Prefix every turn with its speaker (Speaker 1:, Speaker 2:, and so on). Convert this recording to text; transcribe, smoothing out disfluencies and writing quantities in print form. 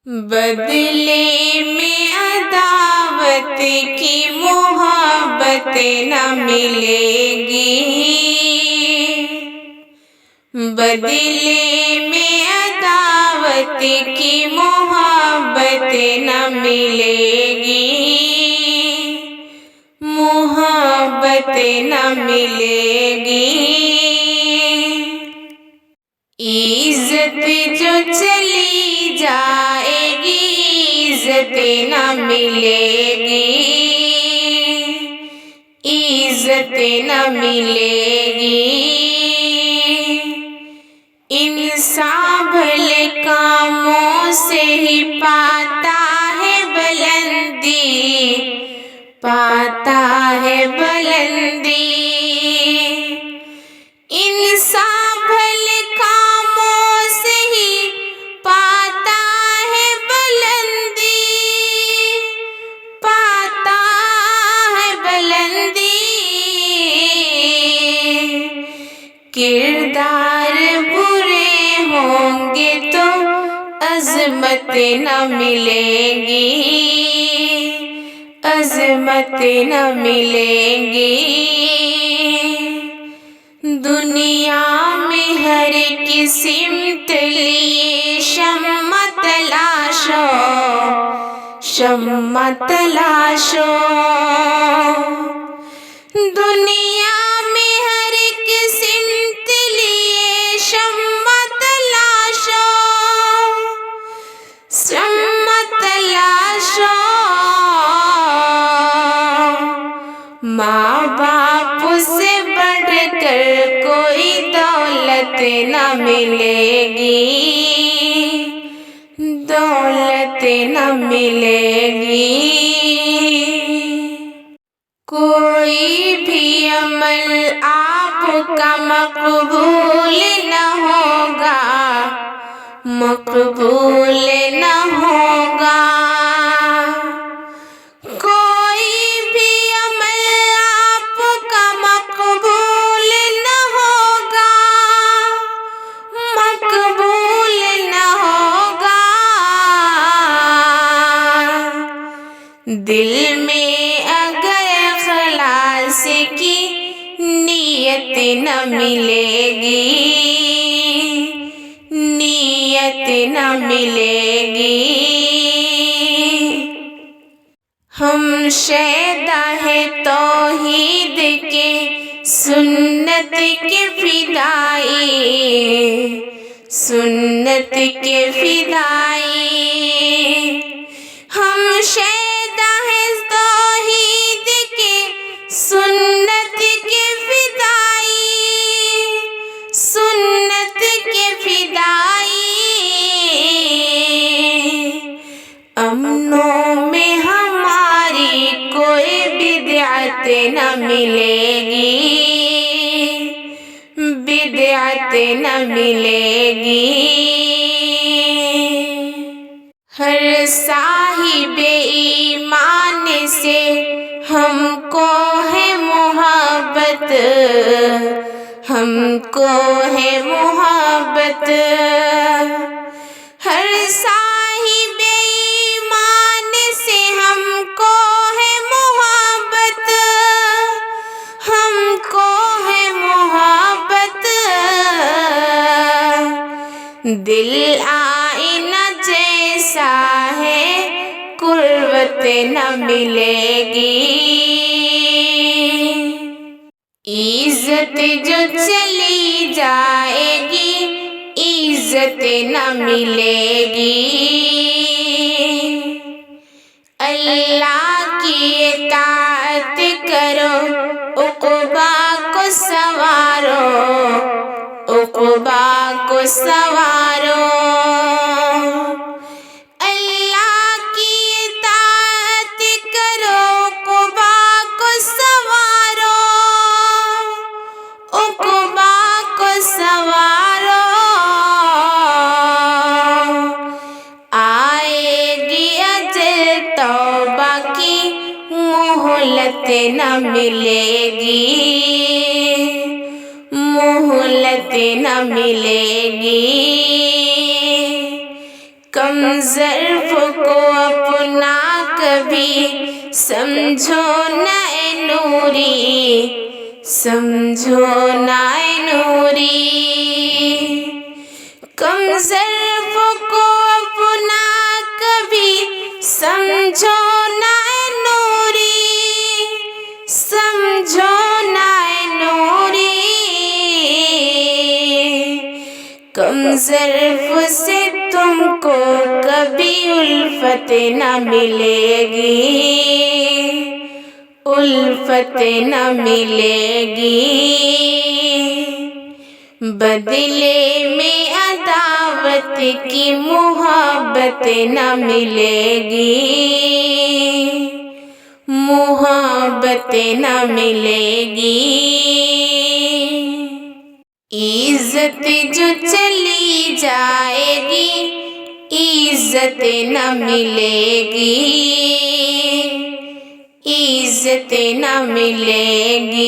Speaker 1: बदले में अदावत की मोहब्बत न मिलेगी। बदले में अदावत की मोहब्बत न मिलेगी। मोहब्बत न मिलेगी। इज्जत जो चली जाएगी, इज्जत न मिलेगी। इज्जत न मिलेगी। इंसान भले कामों से ही पाता है बुलंदी, पाता है बुलंदी। इंसान भले कामों से ही पाता है बुलंदी, पाता है बुलंदी। किरदार बुरे होंगे तो अज़मत न मिलेगी, अज़मत न मिलेगी। दुनिया में हर किस्मत लिए शम्मा तलाशो, शम्मा तलाशो। दुनिया में हर किस्मत लिए शम्मा तलाशो, शम्मा तलाशो। माँ बाप से बढ़कर कोई दौलत न मिलेगी, दौलत न मिलेगी। कोई भी अमल आपका मकबूल न होगा, मकबूल न होगा। कोई भी अमल आपका मकबूल न होगा, मकबूल न होगा। दिल में अगर खलास की नीयत न मिलेगी, नीयत न मिलेगी। हम शैदा है तौहीद के, सुन्नत के फिदाई, सुन्नत के फिदाई। हम शैदा है तौहीद के, सुन्नत के फिदाई, सुन्नत के फिदाई। अमनों में हमारी कोई बिदअत न मिलेगी, बिदअत न मिलेगी। हर साहिब ईमान से हमको है मोहब्बत, हमको है मोहब्बत। हर साहिब ईमान से हमको है मोहब्बत, हमको है मोहब्बत। दिल आईना जैसा है, कुर्बत न मिलेगी। इज्जत जो चली जाएगी, इज्जत न मिलेगी। अल्लाह की इताअत करो, उक़बा को संवारो, उक़बा को संवारो। अल्लाह की इताअत करो, उक़बा को संवारो, उक़बा को संवारो। आएगी अजल तौबा की, मोहलत न मिलेगी, मोहलत न मिलेगी। कम ज़र्फ़ को अपना कभी समझो न ए नूरी, समझो न ए नूरी। कम ज़र्फ़ को अपना कभी समझो न ए नूरी, समझो न ए नूरी। कम ज़र्फ़ से तुमको कभी उल्फत न मिलेगी, उल्फत न मिलेगी। बदले में अदावत की मोहब्बत न मिलेगी, मोहब्बत न मिलेगी। इज़्ज़त जो चली जाएगी, इज़्ज़त न मिलेगी, इज़्ज़त न मिलेगी।